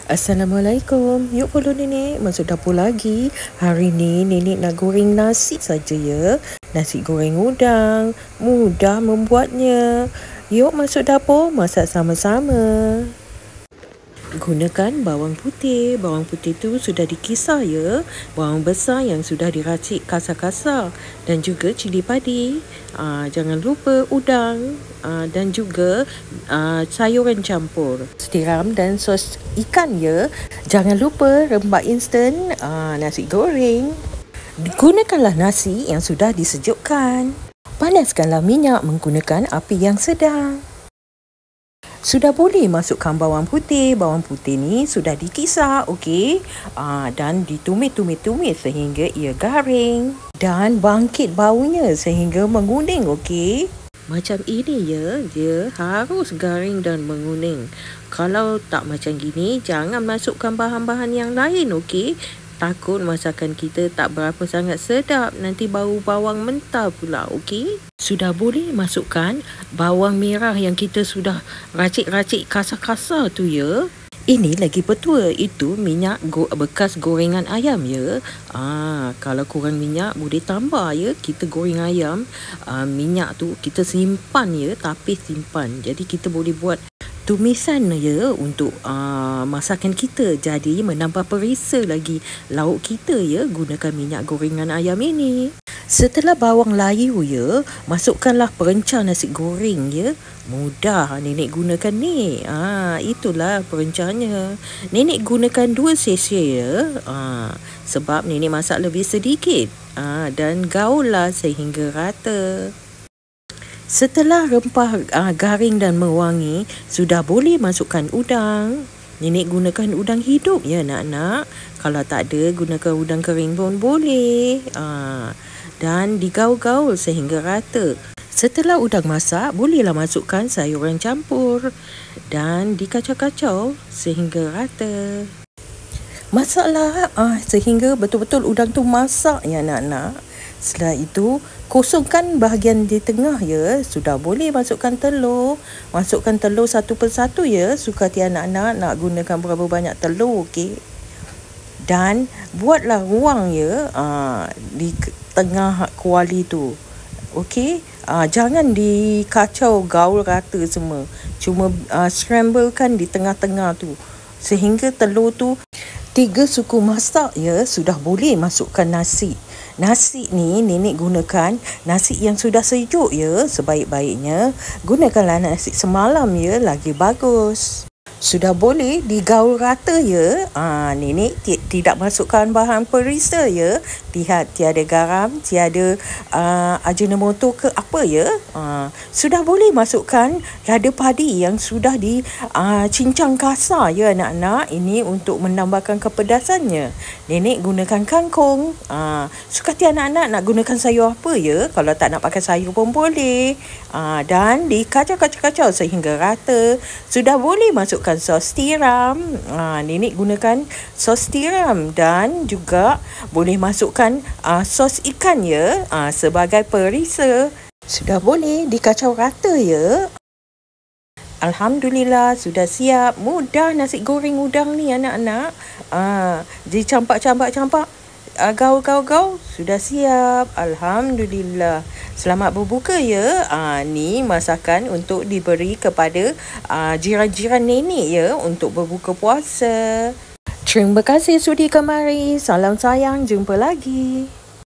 Assalamualaikum. Yuk follow nenek masuk dapur lagi. Hari ni nenek nak goreng nasi saja ya. Nasi goreng udang. Mudah membuatnya. Yuk masuk dapur masak sama-sama. Gunakan bawang putih. Bawang putih tu sudah dikisar ya. Bawang besar yang sudah diracik kasar-kasar. Dan juga cili padi. Jangan lupa udang. Dan juga sayuran campur. Tiram dan sos ikan ya. Jangan lupa rembak instan, nasi goreng. Gunakanlah nasi yang sudah disejukkan. Panaskanlah minyak menggunakan api yang sedang. Sudah boleh masukkan bawang putih. Bawang putih ni sudah dikisar, okey. Dan ditumis-tumis sehingga ia garing. Dan bangkit baunya sehingga menguning, okey. Macam ini ya, dia harus garing dan menguning. Kalau tak macam gini, jangan masukkan bahan-bahan yang lain, okey. Takut masakan kita tak berapa sangat sedap. Nanti bau bawang mentah pula, okey. Sudah boleh masukkan bawang merah yang kita sudah racik-racik kasar-kasar tu ya. Ini lagi betul, itu minyak bekas gorengan ayam ya. Kalau kurang minyak boleh tambah ya. Kita goreng ayam, minyak tu kita simpan ya, tapis simpan. Jadi kita boleh buat tumisan ya untuk masakan kita. Jadi menambah perisa lagi lauk kita ya, gunakan minyak gorengan ayam ini. Setelah bawang layu ya, masukkanlah perencah nasi goreng ya. Mudah nenek gunakan ni. Itulah perencahnya. Nenek gunakan 2 sachet ya. Sebab nenek masak lebih sedikit. Dan gaullah sehingga rata. Setelah rempah garing dan mewangi, sudah boleh masukkan udang. Nenek gunakan udang hidup ya nak-nak. Kalau tak ada, gunakan udang kering pun boleh. Dan digaul-gaul sehingga rata. Setelah udang masak, bolehlah masukkan sayuran campur. Dan dikacau-kacau sehingga rata. Masaklah sehingga betul-betul udang tu masak ya nak-nak. Setelah itu, kosongkan bahagian di tengah ya. Sudah boleh masukkan telur. Masukkan telur satu persatu ya. Suka hati anak-anak nak gunakan berapa banyak telur, okey. Dan buatlah ruang ya di tengah kuali tu. Okey. Jangan dikacau gaul rata semua. Cuma scramblekan di tengah-tengah tu. Sehingga telur tu 3 suku masak ya. Sudah boleh masukkan nasi. Nasi ni nenek gunakan nasi yang sudah sejuk ya. Sebaik-baiknya gunakanlah nasi semalam ya, lagi bagus. Sudah boleh digaul rata ya. Nenek tidak masukkan bahan perisa ya. Lihat, tiada garam, tiada ajinomoto ke apa ya. Sudah boleh masukkan lada padi yang sudah dicincang kasar ya anak-anak. Ini untuk menambahkan kepedasannya. Nenek gunakan kangkung. Suka hati anak-anak nak gunakan sayur apa ya. Kalau tak nak pakai sayur pun boleh. Dan dikacau-kacau sehingga rata. Sudah boleh masukkan sos tiram. Nenek gunakan sos tiram. Dan juga boleh masukkan sos ikan ya, sebagai perisa. Sudah boleh dikacau rata ya. Alhamdulillah sudah siap. Mudah nasi goreng udang ni anak-anak. Dicampak-campak-campak, gaul-gaul-gaul, sudah siap. Alhamdulillah. Selamat berbuka ya. Ni masakan untuk diberi kepada jiran-jiran nenek ya, untuk berbuka puasa. Terima kasih sudi kemari. Salam sayang, jumpa lagi.